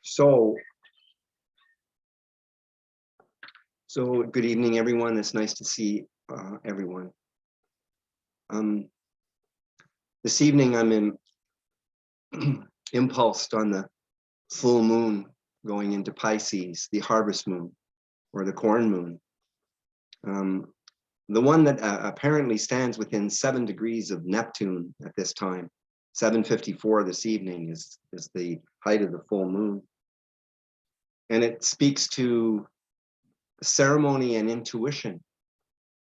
So good evening, everyone. It's nice to see everyone. This evening, I'm impulsed on the full moon going into Pisces, the harvest moon or the corn moon. The one that apparently stands within 7 degrees of Neptune at this time. 7:54 this evening is the height of the full moon. And it speaks to ceremony and intuition,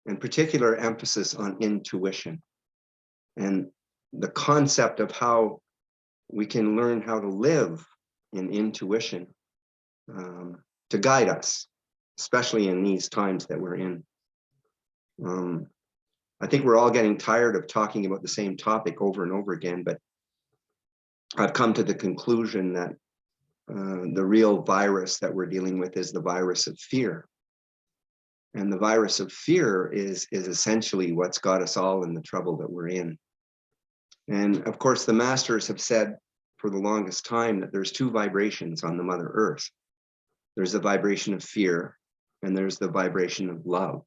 and particular emphasis on intuition and the concept of how we can learn how to live in intuition to guide us, especially in these times that we're in. I think we're all getting tired of talking about the same topic over and over again, but I've come to the conclusion that the real virus that we're dealing with is the virus of fear. And the virus of fear is essentially what's got us all in the trouble that we're in. And of course, the masters have said for the longest time that there's 2 vibrations on the Mother Earth. There's the vibration of fear, and there's the vibration of love.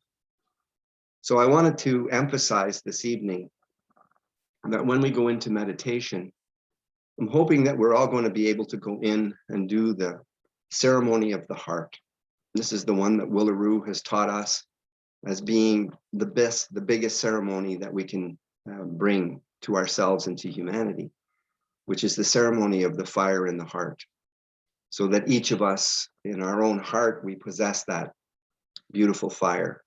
So I wanted to emphasize this evening that when we go into meditation, I'm hoping that we're all going to be able to go in and do the ceremony of the heart. This is the one that Willaroo has taught us as being the biggest ceremony that we can bring to ourselves and to humanity, which is the ceremony of the fire in the heart. So that each of us in our own heart, we possess that beautiful fire.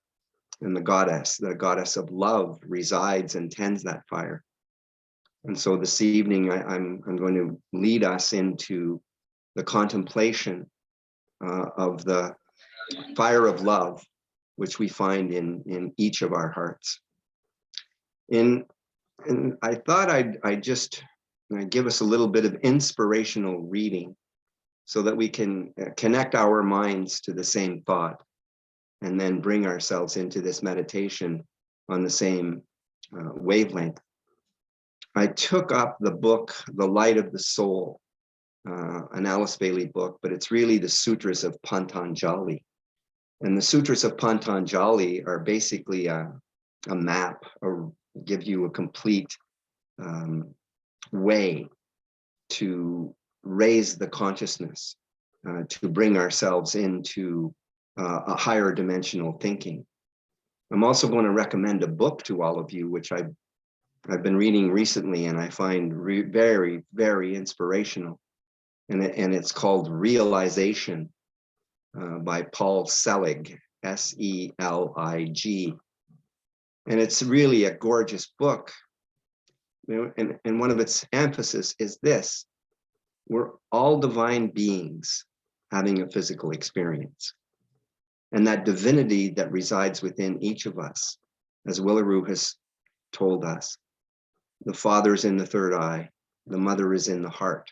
And the goddess of love, resides and tends that fire. And so this evening, I'm going to lead us into the contemplation of the fire of love, which we find in each of our hearts. And I thought I'd just give us a little bit of inspirational reading so that we can connect our minds to the same thought and then bring ourselves into this meditation on the same wavelength. I took up the book, The Light of the Soul, an Alice Bailey book, but it's really the Sutras of Patanjali. And the Sutras of Patanjali are basically a map, or give you a complete way to raise the consciousness, to bring ourselves into a higher dimensional thinking. I'm also going to recommend a book to all of you, which I've been reading recently and I find very, very inspirational. And it's called Realization by Paul Selig, S-E-L-I-G. And it's really a gorgeous book. You know, and one of its emphasis is this: we're all divine beings having a physical experience. And that divinity that resides within each of us, as Willaroo has told us, the Father is in the third eye, the Mother is in the heart,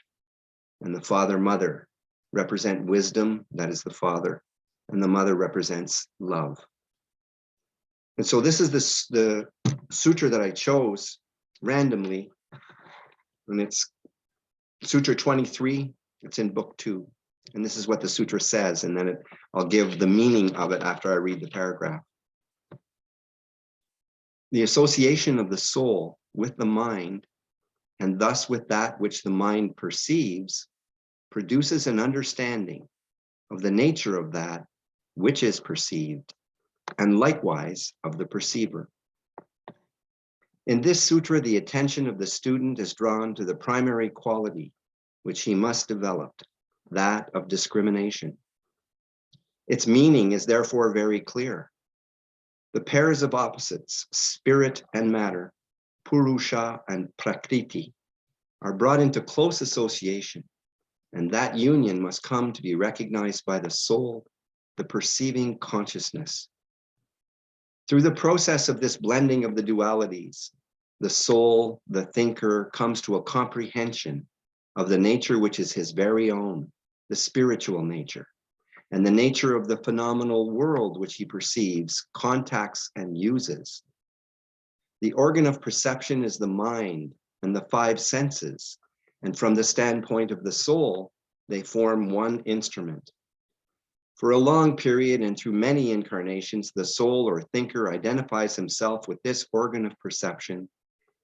and the Father-Mother represent wisdom, that is the Father, and the Mother represents love. And so this is the sutra that I chose randomly, and it's Sutra 23, it's in book 2. And this is what the sutra says, and then I'll give the meaning of it after I read the paragraph. The association of the soul with the mind, and thus with that which the mind perceives, produces an understanding of the nature of that which is perceived, and likewise of the perceiver. In this sutra, the attention of the student is drawn to the primary quality which he must develop, that of discrimination. Its meaning is therefore very clear. The pairs of opposites, spirit and matter, Purusha and Prakriti, are brought into close association, and that union must come to be recognized by the soul, the perceiving consciousness. Through the process of this blending of the dualities, the soul, the thinker, comes to a comprehension of the nature which is his very own, the spiritual nature, and the nature of the phenomenal world which he perceives, contacts, and uses. The organ of perception is the mind and the 5 senses, and from the standpoint of the soul, They form one instrument. For a long period and through many incarnations, the soul or thinker identifies himself with this organ of perception,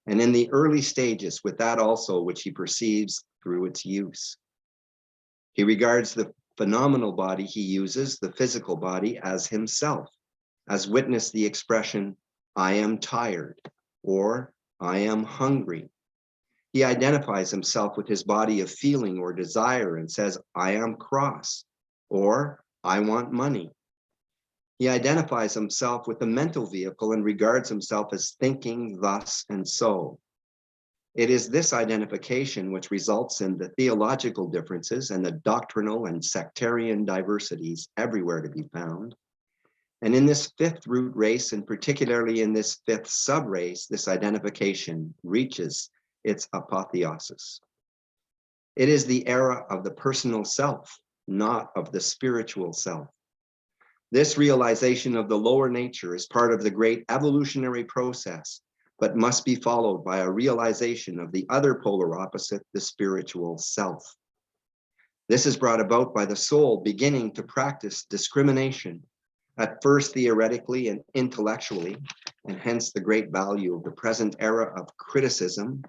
and in the early stages with that also which he perceives through its use. He regards the phenomenal body he uses, the physical body, as himself, as witness the expression, "I am tired," or "I am hungry." He identifies himself with his body of feeling or desire and says, "I am cross," or "I want money." He identifies himself with the mental vehicle and regards himself as thinking thus and so. It is this identification which results in the theological differences and the doctrinal and sectarian diversities everywhere to be found. And in this fifth root race, and particularly in this fifth sub-race, this identification reaches its apotheosis. It is the era of the personal self, not of the spiritual self. This realization of the lower nature is part of the great evolutionary process, but must be followed by a realization of the other polar opposite, the spiritual self. This is brought about by the soul beginning to practice discrimination, at first theoretically and intellectually, and hence the great value of the present era of criticism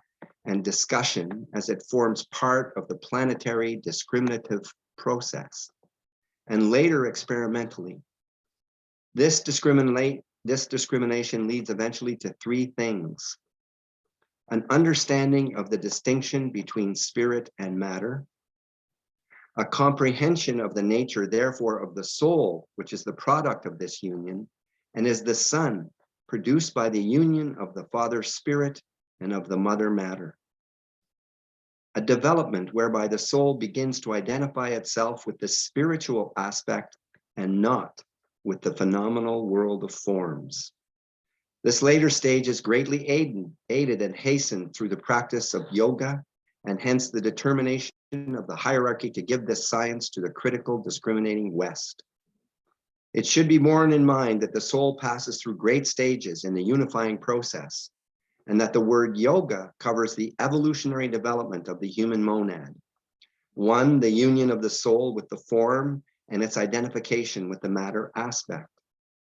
and discussion as it forms part of the planetary discriminative process, and later experimentally. This discrimination leads eventually to three things: an understanding of the distinction between spirit and matter, a comprehension of the nature, therefore, of the soul, which is the product of this union, and is the son produced by the union of the Father Spirit and of the Mother Matter. A development whereby the soul begins to identify itself with the spiritual aspect and not with the phenomenal world of forms. This later stage is greatly aided and hastened through the practice of yoga, and hence the determination of the hierarchy to give this science to the critical, discriminating West. It should be borne in mind that the soul passes through great stages in the unifying process, and that the word yoga covers the evolutionary development of the human monad. One, the union of the soul with the form and its identification with the matter aspect.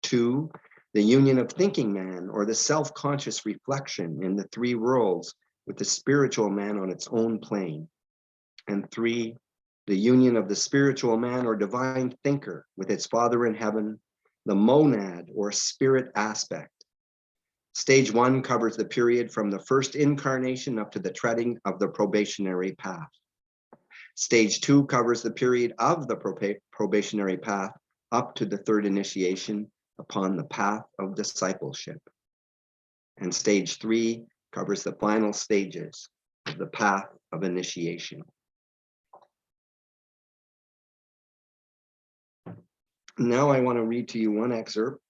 Two, the union of thinking man, or the self-conscious reflection in the three worlds with the spiritual man on its own plane. And three, the union of the spiritual man or divine thinker with its Father in heaven, the monad or spirit aspect. Stage one covers the period from the first incarnation up to the treading of the probationary path. Stage two covers the period of the probationary path up to the third initiation upon the path of discipleship. And stage three covers the final stages of the path of initiation. Now I want to read to you one excerpt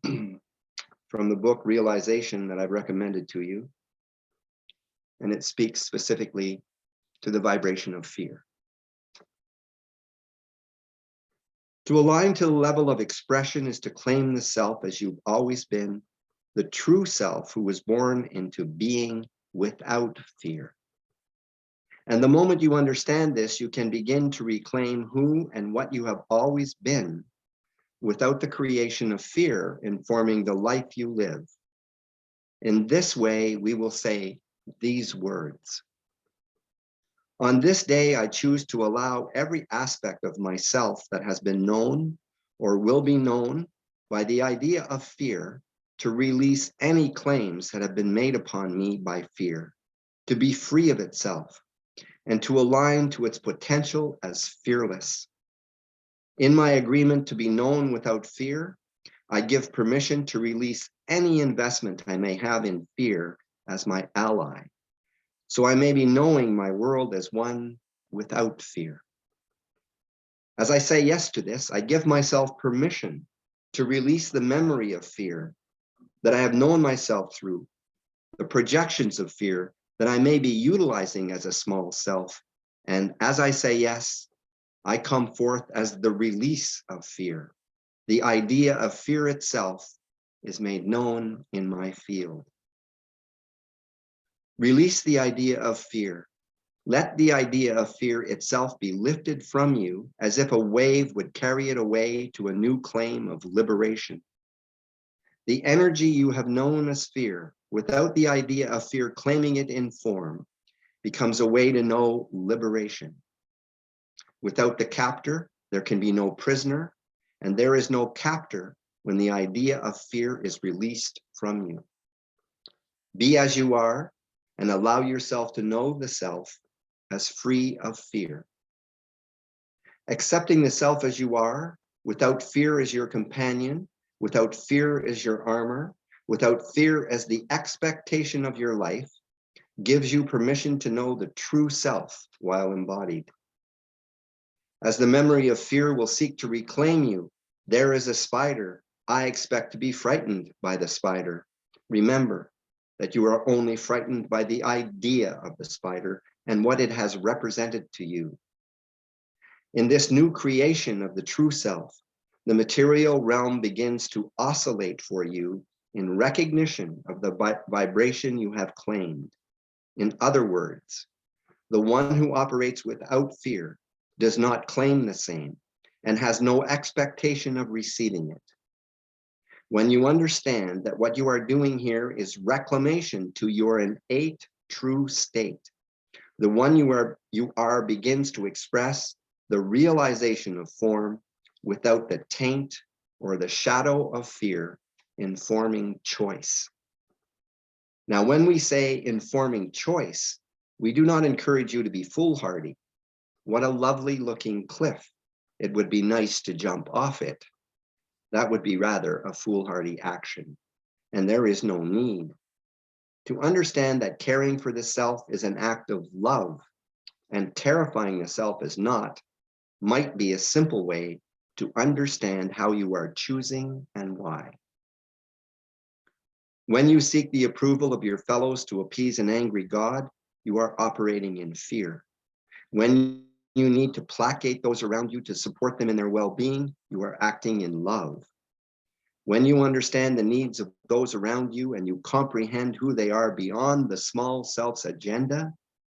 from the book Realization that I've recommended to you. And it speaks specifically to the vibration of fear. To align to the level of expression is to claim the self as you've always been, the true self who was born into being without fear. And the moment you understand this, you can begin to reclaim who and what you have always been without the creation of fear informing the life you live. In this way, we will say these words. On this day, I choose to allow every aspect of myself that has been known or will be known by the idea of fear to release any claims that have been made upon me by fear, to be free of itself, and to align to its potential as fearless. In my agreement to be known without fear, I give permission to release any investment I may have in fear as my ally, so I may be knowing my world as one without fear. As I say yes to this, I give myself permission to release the memory of fear that I have known myself through, the projections of fear that I may be utilizing as a small self. And as I say yes, I come forth as the release of fear. The idea of fear itself is made known in my field. Release the idea of fear. Let the idea of fear itself be lifted from you as if a wave would carry it away to a new claim of liberation. The energy you have known as fear, without the idea of fear claiming it in form, becomes a way to know liberation. Without the captor, there can be no prisoner, and there is no captor when the idea of fear is released from you. Be as you are and allow yourself to know the self as free of fear. Accepting the self as you are, without fear as your companion, without fear as your armor, without fear as the expectation of your life, gives you permission to know the true self while embodied. As the memory of fear will seek to reclaim you, there is a spider. I expect to be frightened by the spider. Remember that you are only frightened by the idea of the spider and what it has represented to you. In this new creation of the true self, the material realm begins to oscillate for you in recognition of the vibration you have claimed. In other words, the one who operates without fear does not claim the same and has no expectation of receiving it. When you understand that what you are doing here is reclamation to your innate true state, the one you are begins to express the realization of form without the taint or the shadow of fear informing choice. Now, when we say informing choice, we do not encourage you to be foolhardy. What a lovely looking cliff. It would be nice to jump off it. That would be rather a foolhardy action, and there is no need. To understand that caring for the self is an act of love and terrifying the self is not, might be a simple way to understand how you are choosing and why. When you seek the approval of your fellows to appease an angry God, you are operating in fear. When you need to placate those around you to support them in their well-being, you are acting in love. When you understand the needs of those around you and you comprehend who they are beyond the small self's agenda,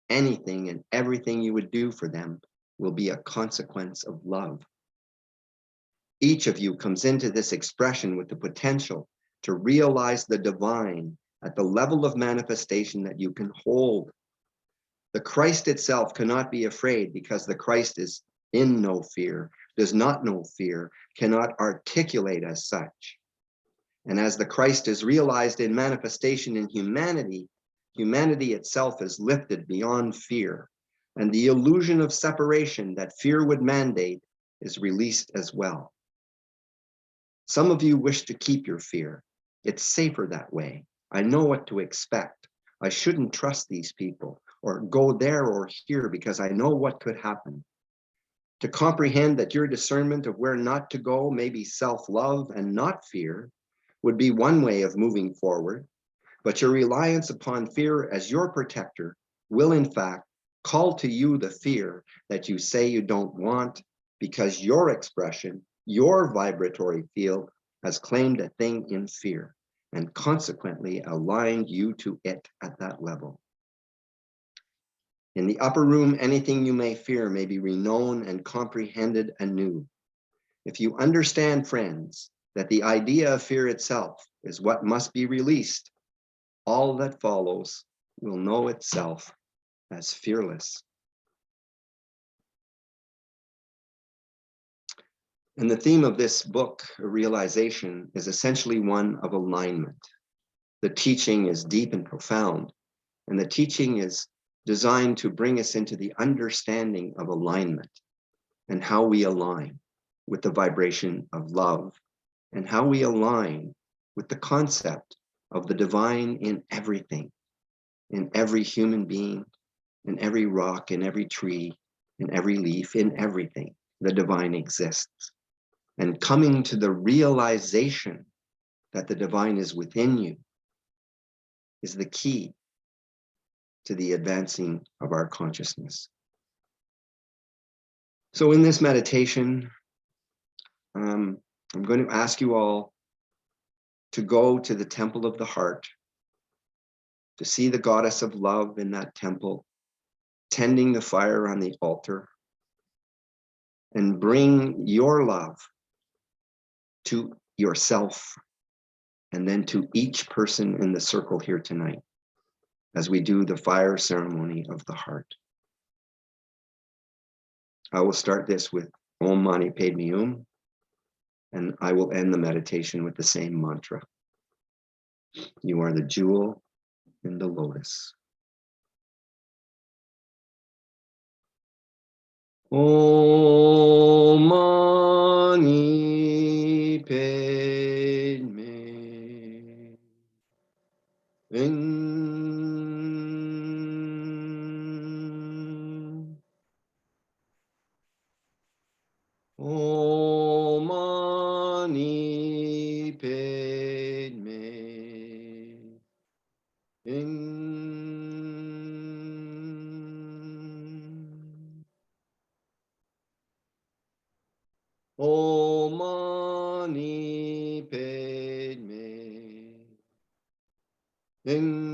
anything and everything you would do for them will be a consequence of love. Each of you comes into this expression with the potential to realize the divine at the level of manifestation that you can hold. The Christ itself cannot be afraid because the Christ is in no fear, does not know fear, cannot articulate as such. And as the Christ is realized in manifestation in humanity, humanity itself is lifted beyond fear, and the illusion of separation that fear would mandate is released as well. Some of you wish to keep your fear. It's safer that way. I know what to expect. I shouldn't trust these people or go there or here because I know what could happen. To comprehend that your discernment of where not to go may be self-love and not fear would be one way of moving forward, but your reliance upon fear as your protector will in fact call to you the fear that you say you don't want because your expression, your vibratory field has claimed a thing in fear and consequently aligned you to it at that level. In the upper room, anything you may fear may be reknown and comprehended anew. If you understand, friends, that the idea of fear itself is what must be released, all that follows will know itself as fearless. And the theme of this book, Realization, is essentially one of alignment. The teaching is deep and profound, and the teaching is designed to bring us into the understanding of alignment and how we align with the vibration of love and how we align with the concept of the divine in everything, in every human being, in every rock, in every tree, in every leaf, in everything, the divine exists. And coming to the realization that the divine is within you is the key to the advancing of our consciousness. So in this meditation, I'm going to ask you all to go to the temple of the heart, to see the goddess of love in that temple, tending the fire on the altar, and bring your love to yourself and then to each person in the circle here tonight as we do the fire ceremony of the heart. I will start this with Om Mani Padme Hum, and I will end the meditation with the same mantra. You are the jewel in the lotus. Om Mani Padme Hum. Om Mani Padme Hum. Om Mani Padme Hum.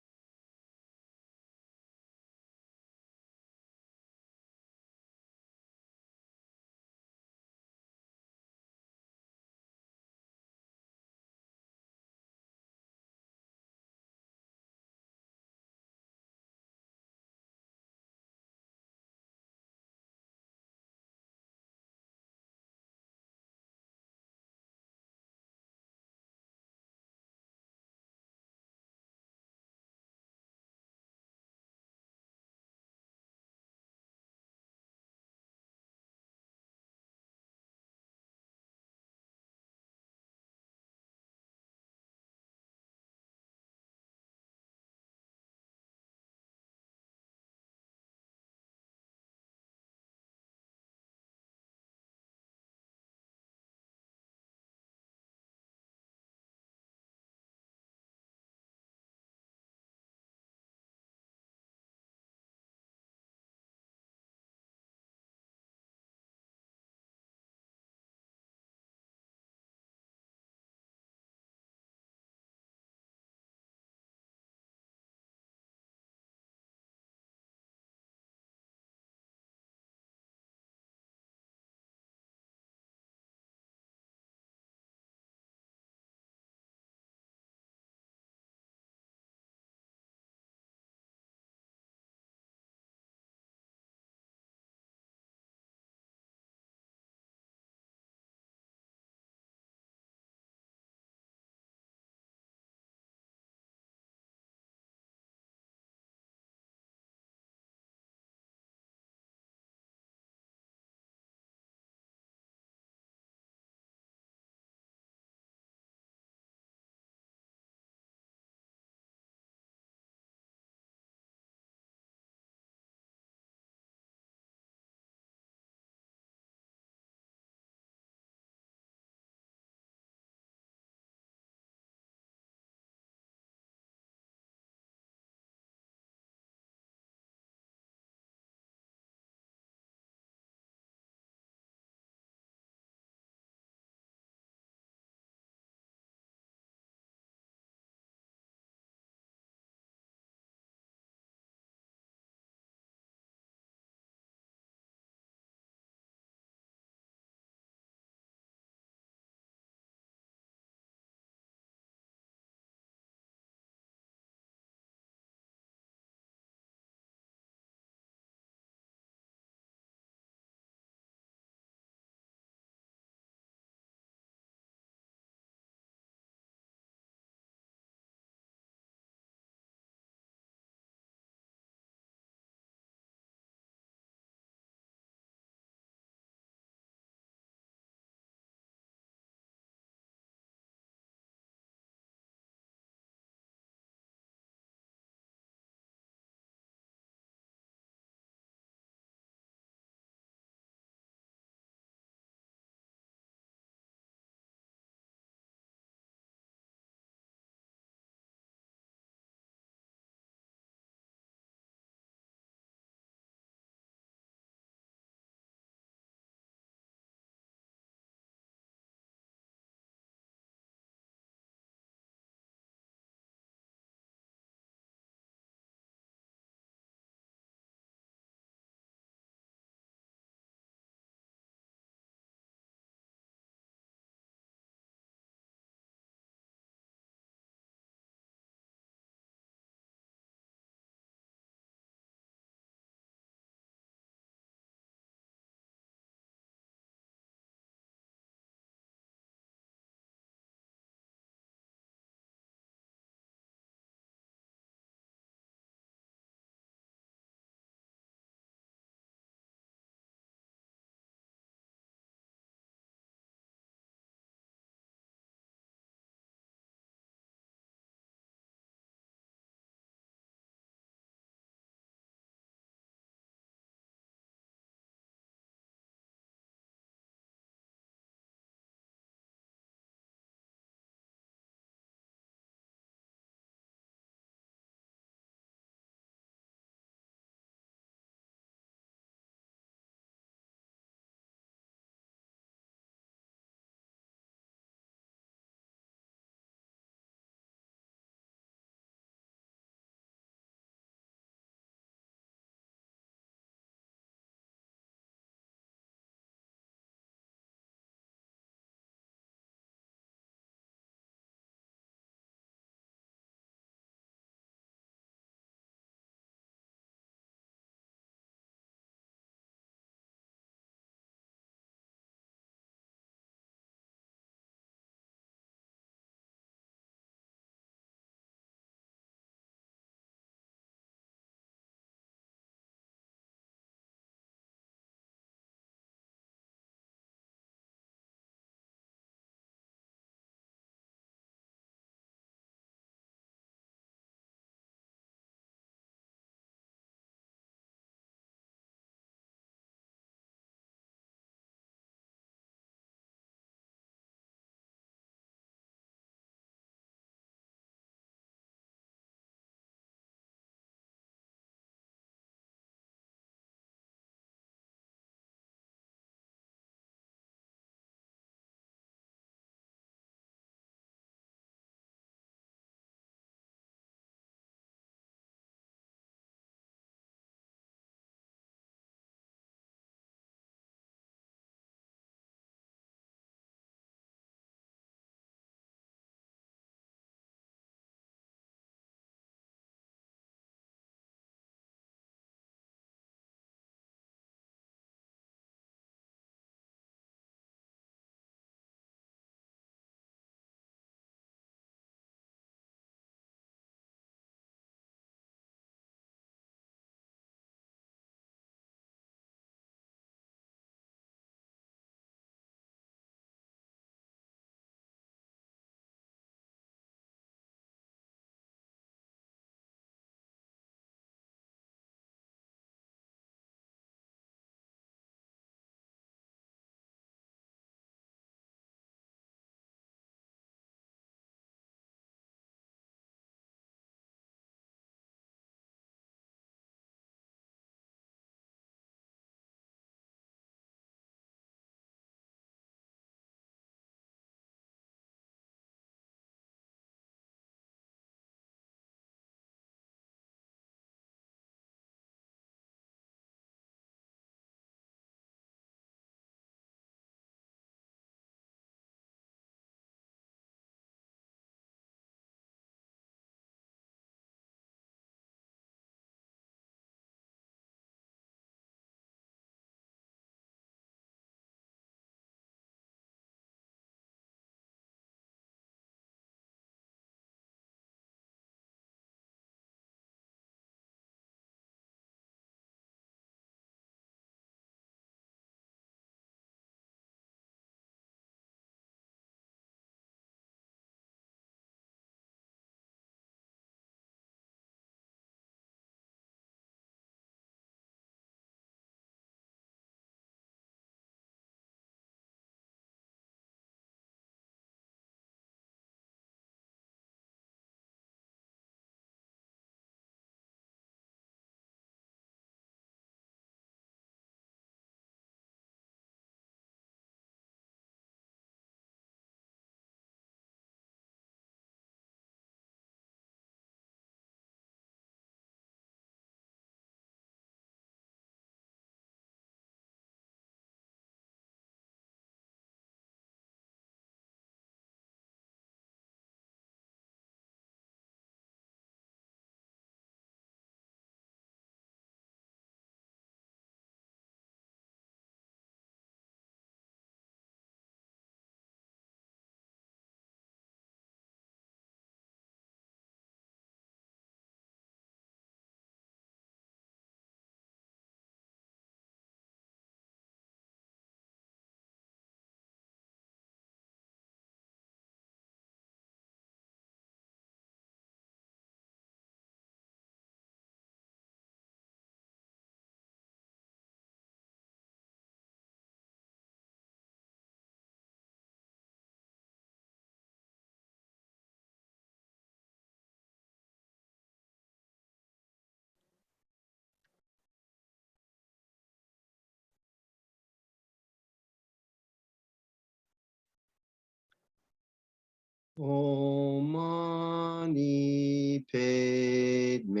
Om Mani Padme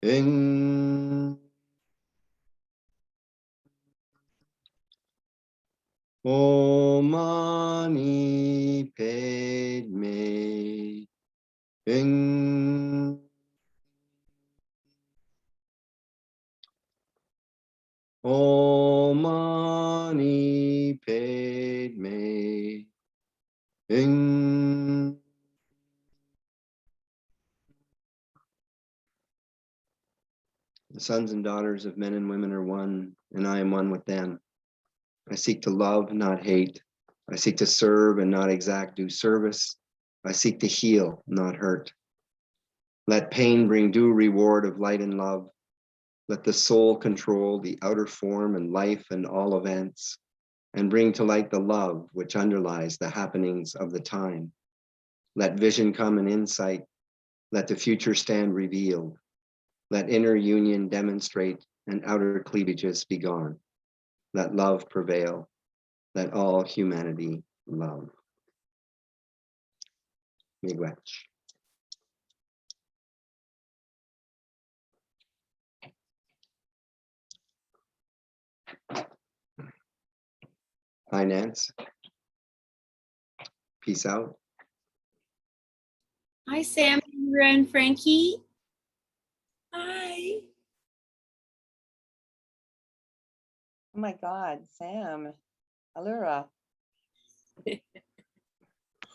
Hum. Om Mani Padme Hum. Om Mani Padme Hum. The sons and daughters of men and women are one, and I am one with them. I seek to love, not hate. I seek to serve and not exact due service. I seek to heal, not hurt. Let pain bring due reward of light and love. Let the soul control the outer form and life and all events, and bring to light the love which underlies the happenings of the time. Let vision come and insight. Let the future stand revealed. Let inner union demonstrate and outer cleavages be gone. Let love prevail. Let all humanity love. Miigwech. Hi, Nance. Peace out. Hi, Sam and Frankie. Hi. Oh my God, Sam, Allura.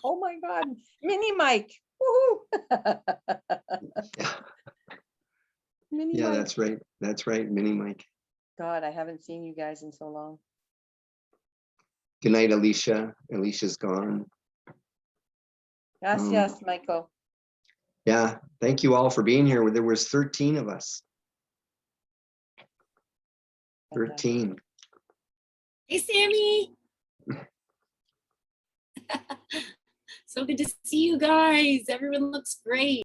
Oh my God, mini Mike. Woohoo! Mini Yeah, Mike. that's right. That's right, Mini Mike. God, I haven't seen you guys in so long. Good night, Alicia. Alicia's gone. Gracias, Michael. Yeah, thank you all for being here. There was 13 of us. 13. Hey, Sammy. So good to see you guys. Everyone looks great.